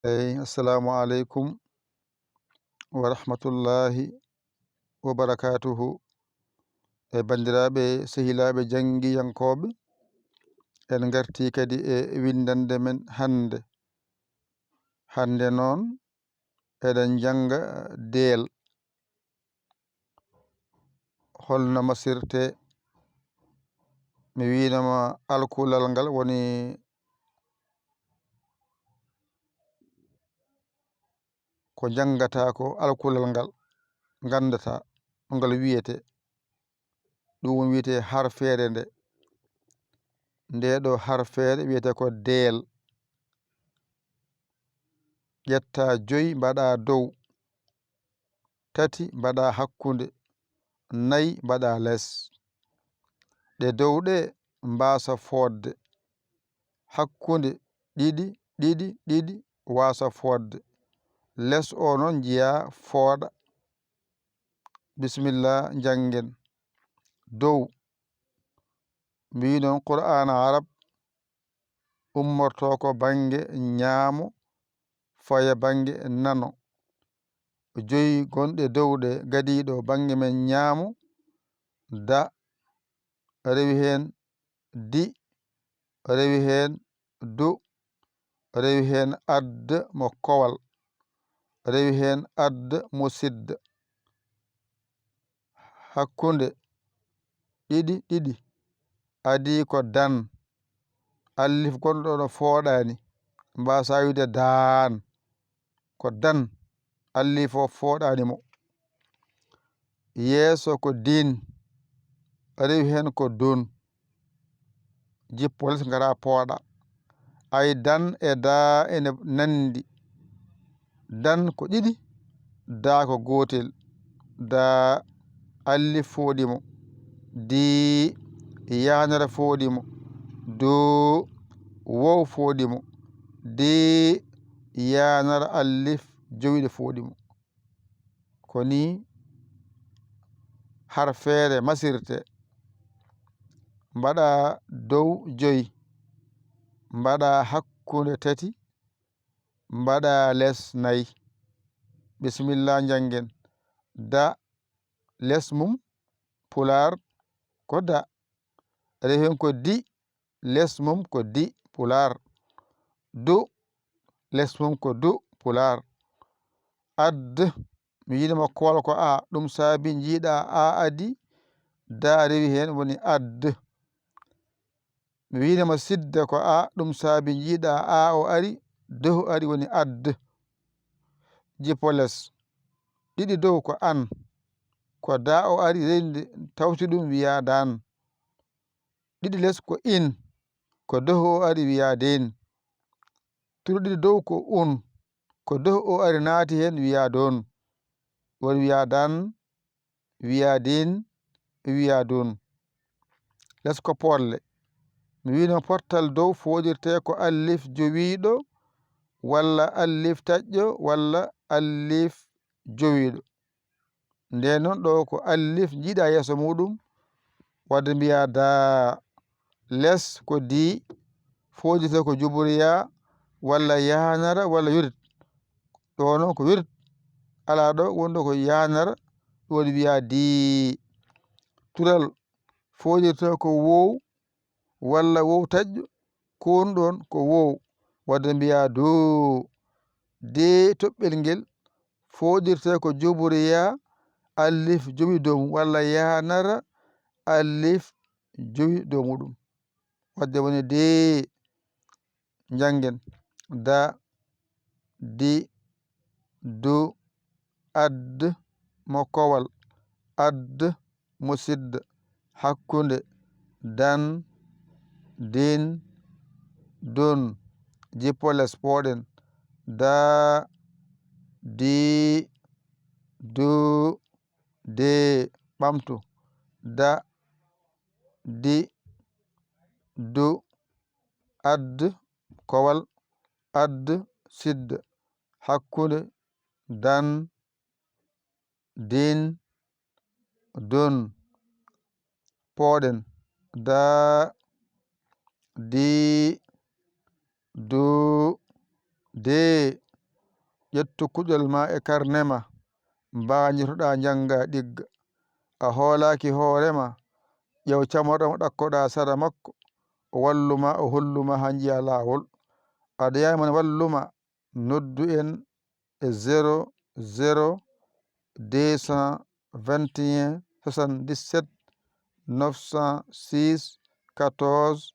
Assalamu alaikum wa rahmatullahi wa barakatuhu. Bandiraɓe sehilaɓe jangiyankoɓe, en garti kadi windande men hande noon eɗen janga deel holno masirte. Mi winoma alkulal ngal woni ko jangata ko alkulal ngal gandata ngal wiyete ɗum wiyete harfere ndeɗo harfere wiyete ko deel. ƴetta 5 mbaɗa dow, 3 mbaɗa hakkunde, 4 mbaɗa less. ɗe dow ɗe mbasa fodde, hakkunde ɗiɗi wasa fodde, less o noon jiya fooɗa. Bismillah jangen. Dow mi wi noon qur'ana arab ummorto ko bange ñaamo faya bange nano. 5 gonɗe dow ɗe gadiɗo bange men ñaamo da, rewi hen di, rewi hen du, rewi hen adde mo kowal, rewi hen adde mo sidda. Hakkunde ɗiɗi adi ko dan, allif gonɗo ɗo fooɗani mbasa wide daan, ko dan, allif o fooɗani mo. Yeeso ko din, rewi hen ko dun, jippo less ngara pooɗa. Ay dan e daa ene nandi. Dan ko ɗiɗi, da ko gotel. Da allif fooɗimo, di yanere fooɗimo, do wow fooɗimo, di yanere allif jowiɗe fooɗimo. Koni harfere masirte. Mbaɗa dow 5, mbaɗa hakkunde 3, mbaɗa less 4. Bismillah jangen. Da less mum pular ko da, rewi hen ko di, less mum ko di pular. Du less mum ko du pular. Adde mi yinoma kowal ko a, ɗum saabi jiiɗa a adi da rewi hen woni adde. Mi winoma sidda ko a, ɗum saabi jiiɗa a o ari, do ari woni adde. Jippo less ɗiɗi dow ko an, ko da o ari rendi tawti ɗum wiya dan. ɗiɗi less ko in, ko dow o ari wiya den. Turo ɗiɗi dow ko un, ko dow o ari naati hen wiya don. Won wiya dan, wiya din, wiya don. Less ko polle. Mi wino pottal dow foɗirte ko allif jowiɗo walla allif taƴƴo walla allif jowiɗo. Nden noon ɗo ko allif jiiɗa yeeso muɗum wadde mbiya da. Less ko di foɗirte ko juburiya walla yanara walla yurit. ɗo noon ko yurit ala ɗo wonɗo ko yanara ɗum waɗi wiya di. Tural foɗirte ko wow walla wow taƴƴo, kon ɗon ko wow wadde mbiya do. De toɓɓel ngel foɗirte ko juburiya allif jowi dow mum walla yanara allif jowi dow muɗum wadde woni de. Jangen. Da, di, du, adde mo kowal, adde mo sidda, hakkunde, dan, din, dun, jippo less pooɗen. Da, di, du, de ɓamtu. Da, di, du, adde kowal, adde sidda, hakkunde, dan, din, dun, pooɗen. Da, di, du, de ƴettu kuƴol ma e karne ma mbañirtoɗa janga ɗigga a hoolaki hoorema ƴew camorɗo mo ɗakkoɗa sara makko o walluma o holluma ha jiya lawol aɗa yamon walluma noddu en e 00 221 77 906 14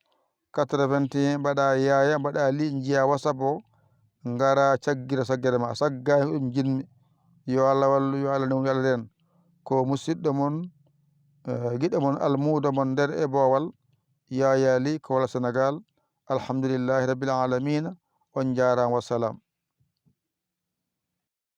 81 mbaɗa yaya mbaɗa li jiya WhatsApp o ngara caggira saggere ma saggani ɗum jinmi yo Allah wallu yo Allah newnu yo Allah ren ko musidɗo mon giɗo mon almudo mon nder e bowal Yaya Ly ko walla Sénégal alhamdulillahi rabbil alamina on jarama wassalam.